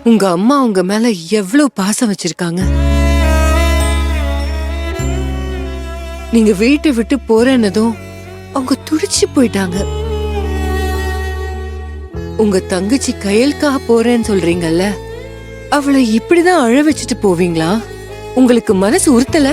உங்க அம்மா உங்க மேல எவ்வளவு பாசம் வச்சிருக்காங்க. நீங்க வீட்டை விட்டு போறேன்னதும் அவங்க துடிச்சு போயிட்டாங்க. உங்க தங்கச்சி கையலுக்காக போறேன்னு சொல்றீங்கல்ல, அவளை இப்படிதான் அழ வச்சுட்டு போவீங்களா? உங்களுக்கு மனசு உறுத்தல?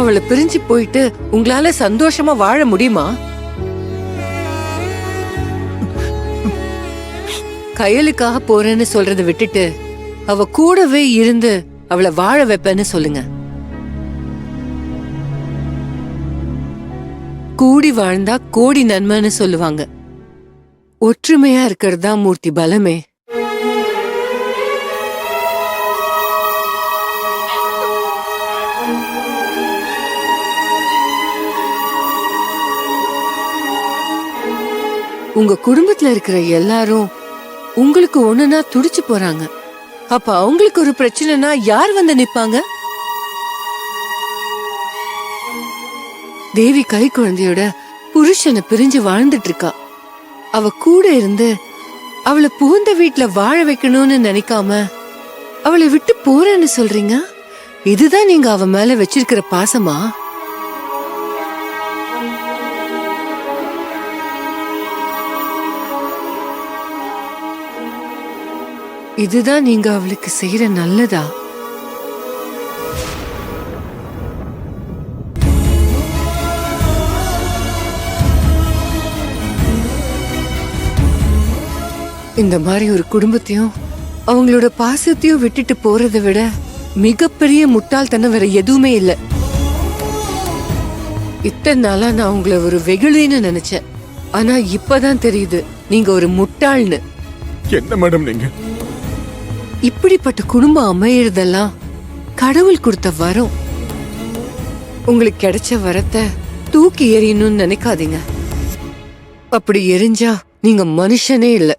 அவளை பிரிஞ்சு போயிட்டு உங்களால சந்தோஷமா வாழ முடியுமா? கையலுக்காக போறேன்னு சொல்றதை விட்டுட்டு அவ கூடவே இருந்து அவளை வாழ வைப்பேன்னு சொல்லுங்க. கூடி வாழ்ந்தா கோடி நன்மைன்னு சொல்லுவாங்க. ஒற்றுமையா இருக்கிறதா மூர்த்தி பலமே. உங்க குடும்பத்துல இருக்கிற எல்லாரும் உங்களுக்கு ஒண்ணுனா துடிச்சு போறாங்க. அப்ப அவங்களுக்கு ஒரு பிரச்சனைனா யார் வந்து நிப்பாங்க? தேவி கை குழந்தையோட புருஷனை பிரிஞ்சு வாழ்ந்துட்டு இருக்கா. அவ கூட இருந்து அவளை புகுந்த வீட்டுல வாழ வைக்கணும்னு நினைக்காம அவளை விட்டு போறேன்னு சொல்றீங்க. இதுதான் நீங்க அவ மேல வச்சிருக்கிற பாசமா? இதுதான் நீங்க அவளுக்கு செய்யற நல்லதா? இந்த மாதிரி ஒரு குடும்பத்தையும் அவங்களோட பாசத்தையும் விட்டுட்டு போறதை விட மிகப்பெரிய முட்டாள்தனம் வேற எதுவுமே இல்ல. இத்தனை நாளா நான் உங்களை ஒரு வெகுளின்னு நினைச்சேன். ஆனா இப்பதான் தெரியுது நீங்க ஒரு முட்டாள்னு. என்ன மேடம் நீங்க? இப்படிப்பட்ட குடும்பம் அமையறதெல்லாம் கடவுள் கொடுத்த வரம். உங்களுக்கு கிடைச்ச வரத்தை தூக்கி எறியணும்னு நினைக்காதீங்க. அப்படி எரிஞ்சா நீங்க மனுஷனே இல்ல.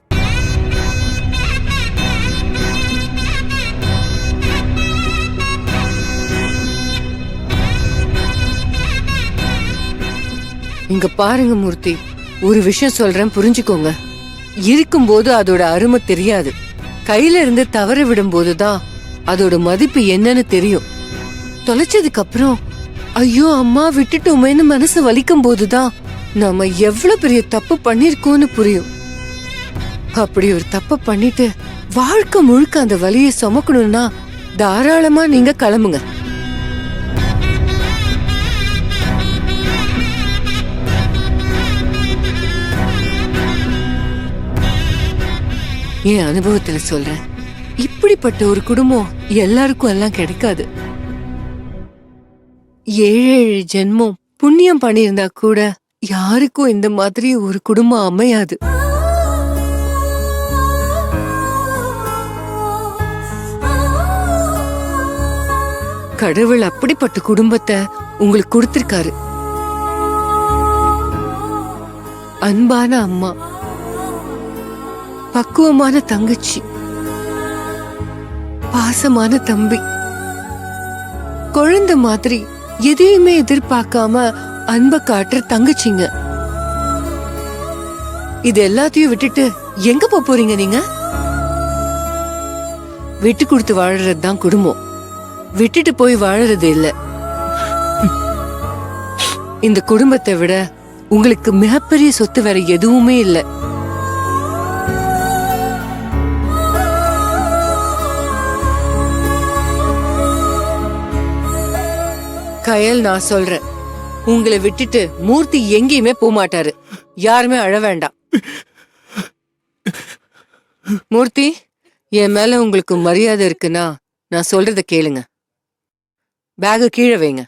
இங்க பாருங்க மூர்த்தி, ஒரு விஷயம் சொல்றேன், புரிஞ்சுக்கோங்க. இருக்கும்போது அதோட அருமை தெரியாது. கையில இருந்து தவற விடும் போதுதான் அதோட மதிப்பு என்னன்னு தெரியும். தொலைச்சதுக்கு அப்புறம் ஐயோ அம்மா விட்டுட்டோமேன்னு மனசு வலிக்கும் போதுதான் நாம எவ்வளவு பெரிய தப்பு பண்ணிருக்கோம்னு புரியும். அப்படி ஒரு தப்பு பண்ணிட்டு வாழ்க்கை முழுக்க அந்த வலியை சுமக்கணும்னா தாராளமா நீங்க கிளம்புங்க. என் அனுபவத்துல சொல்றேன், இப்படிப்பட்ட ஒரு குடும்பம் எல்லாருக்கும் எல்லாம் கிடைக்காது. 7 ஜென்மம் புண்ணியம் பண்ணியிருந்தா கூட யாருக்கும் இந்த மாதிரி ஒரு குடும்பம் அமையாது. கடவுள் அப்படிப்பட்ட குடும்பத்தை உங்களுக்கு கொடுத்திருக்காரு. அன்பான அம்மா, பக்குவமான தங்கச்சி, பாசமான தம்பி, குழந்தை மாதிரி எதையுமே எதிர்பார்க்காம அன்பை காட்டுற தங்கச்சிங்க. இது எல்லாத்தையும் விட்டுட்டு எங்க போறீங்க நீங்க? விட்டு கொடுத்து வாழறதுதான் குடும்பம், விட்டுட்டு போய் வாழறது இல்ல. இந்த குடும்பத்தை விட உங்களுக்கு மிகப்பெரிய சொத்து வேற எதுவுமே இல்ல. கயல், நான் சொல்றேன், உங்களை விட்டுட்டு மூர்த்தி எங்கேயுமே போக மாட்டாரு. யாருமே அழ வேண்டாம். மூர்த்தி, என் மேல உங்களுக்கு மரியாதை இருக்குன்னா நான் சொல்றத கேளுங்க. பேக கீழே வைங்க.